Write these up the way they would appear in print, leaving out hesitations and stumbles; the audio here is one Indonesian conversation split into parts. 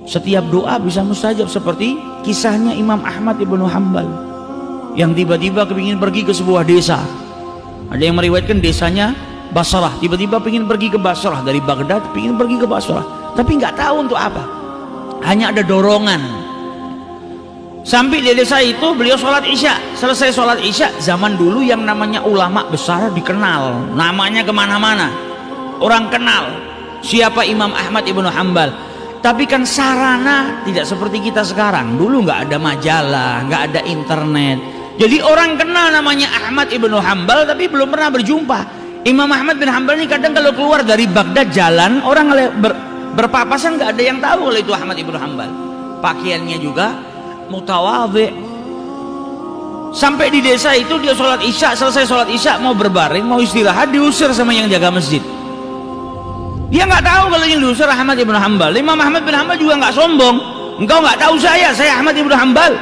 Setiap doa bisa mustajab, seperti kisahnya Imam Ahmad ibnu Hanbal yang tiba-tiba kepingin pergi ke sebuah desa. Ada yang meriwayatkan desanya Basrah, tiba-tiba pengen pergi ke Basrah dari Baghdad, pengen pergi ke Basrah, tapi nggak tahu untuk apa, hanya ada dorongan. Sampai di desa itu beliau sholat isya. Selesai sholat isya, zaman dulu yang namanya ulama besar dikenal, namanya kemana-mana, orang kenal siapa Imam Ahmad ibnu Hanbal. Tapi kan sarana tidak seperti kita sekarang. Dulu nggak ada majalah, nggak ada internet. Jadi orang kenal namanya Ahmad ibnu Hanbal, tapi belum pernah berjumpa. Imam Ahmad bin Hanbal ini kadang kalau keluar dari Baghdad jalan, orang berpapasan, nggak ada yang tahu kalau itu Ahmad ibnu Hanbal. Pakaiannya juga mutawadhi. Sampai di desa itu dia sholat isya, selesai sholat isya mau berbaring, mau istirahat, diusir sama yang jaga masjid. Dia nggak tahu kalau yang diusir Ahmad ibnu Hanbal. Imam Ahmad bin Hanbal juga nggak sombong. Engkau nggak tahu saya Ahmad ibnu Hanbal.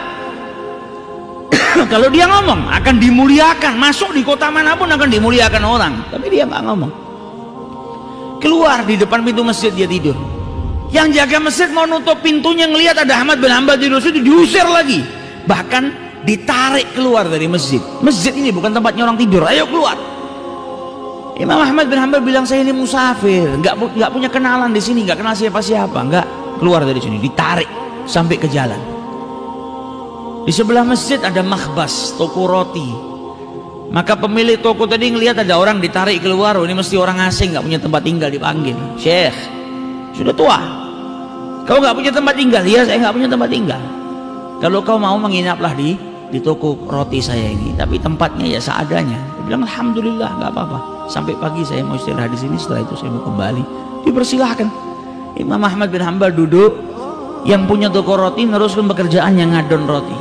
Kalau dia ngomong akan dimuliakan, masuk di kota manapun akan dimuliakan orang. Tapi dia nggak ngomong. Keluar di depan pintu masjid dia tidur. Yang jaga masjid mau nutup pintunya, ngelihat ada Ahmad bin Hanbal tidur situ, diusir lagi. Bahkan ditarik keluar dari masjid. Masjid ini bukan tempatnya orang tidur, ayo keluar. Imam Ahmad bin Hanbal bilang, saya ini musafir, nggak punya kenalan di sini, nggak kenal siapa-siapa, nggak, keluar dari sini, ditarik sampai ke jalan. Di sebelah masjid ada makhbas, toko roti. Maka pemilik toko tadi ngelihat ada orang ditarik keluar, oh, ini mesti orang asing, nggak punya tempat tinggal, dipanggil. Syekh, sudah tua, kau nggak punya tempat tinggal? Ya, saya nggak punya tempat tinggal. Kalau kau mau menginaplah di toko roti saya ini, tapi tempatnya ya seadanya. Dia bilang, alhamdulillah, nggak apa-apa. Sampai pagi saya mau istirahat di sini, setelah itu saya mau kembali. Dipersilahkan. Imam Ahmad bin Hanbal duduk, yang punya toko roti neruskan pekerjaan yang ngadon roti.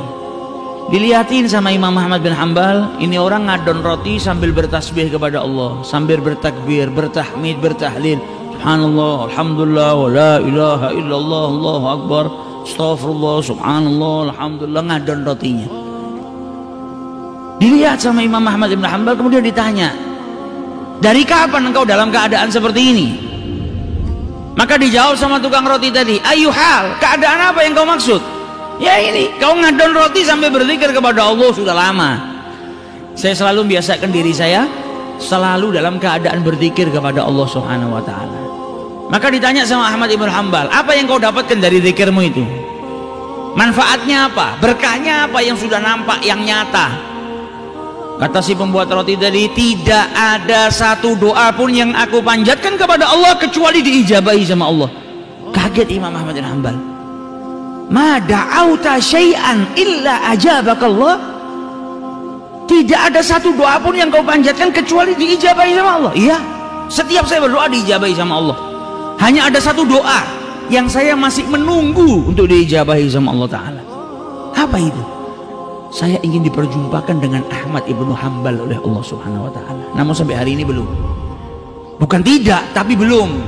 Dilihatin sama Imam Ahmad bin Hanbal, ini orang ngadon roti sambil bertasbih kepada Allah, sambil bertakbir, bertahmid, bertahlil. Subhanallah, alhamdulillah, wa la ilaha illallah, Allahu akbar, astagfirullah, subhanallah, alhamdulillah, ngadon rotinya. Dilihat sama Imam Ahmad bin Hanbal, kemudian ditanya, dari kapan engkau dalam keadaan seperti ini? Maka dijawab sama tukang roti tadi, ayyuhal, keadaan apa yang kau maksud? Ya ini, kau ngadon roti sampai berzikir kepada Allah sudah lama. Saya selalu membiasakan diri saya selalu dalam keadaan berzikir kepada Allah Subhanahu wa taala. Maka ditanya sama Ahmad ibn Hanbal, apa yang kau dapatkan dari zikirmu itu? Manfaatnya apa? Berkahnya apa yang sudah nampak, yang nyata? Kata si pembuat roti tadi, tidak ada satu doa pun yang aku panjatkan kepada Allah kecuali diijabahi sama Allah. Kaget Imam Ahmad bin Hanbal. Ma da'auta syai'an illa ajabakallah. Tidak ada satu doa pun yang kau panjatkan kecuali diijabahi sama Allah. Iya, setiap saya berdoa diijabahi sama Allah. Hanya ada satu doa yang saya masih menunggu untuk diijabahi sama Allah Ta'ala. Apa itu? Saya ingin diperjumpakan dengan Ahmad ibnu Hanbal oleh Allah Subhanahu wa Ta'ala. Namun sampai hari ini belum. Bukan tidak, tapi belum.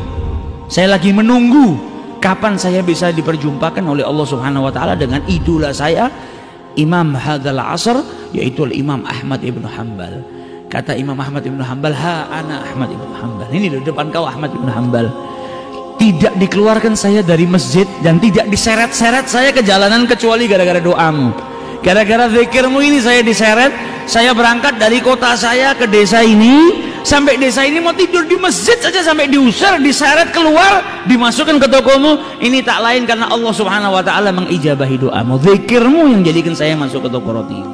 Saya lagi menunggu kapan saya bisa diperjumpakan oleh Allah Subhanahu wa Ta'ala dengan idola saya, Imam hadzal asr, yaitu Imam Ahmad ibnu Hanbal. Kata Imam Ahmad ibnu Hanbal, ha ana Ahmad ibnu Hanbal. Ini di depan kau Ahmad ibnu Hanbal. Tidak dikeluarkan saya dari masjid dan tidak diseret-seret saya ke jalanan kecuali gara-gara doamu. Gara-gara zikirmu ini saya diseret, saya berangkat dari kota saya ke desa ini, sampai desa ini mau tidur di masjid saja sampai diusir, diseret keluar, dimasukkan ke tokomu. Ini tak lain karena Allah Subhanahu wa Ta'ala mengijabahi doamu. Zikirmu yang jadikan saya masuk ke toko roti ini.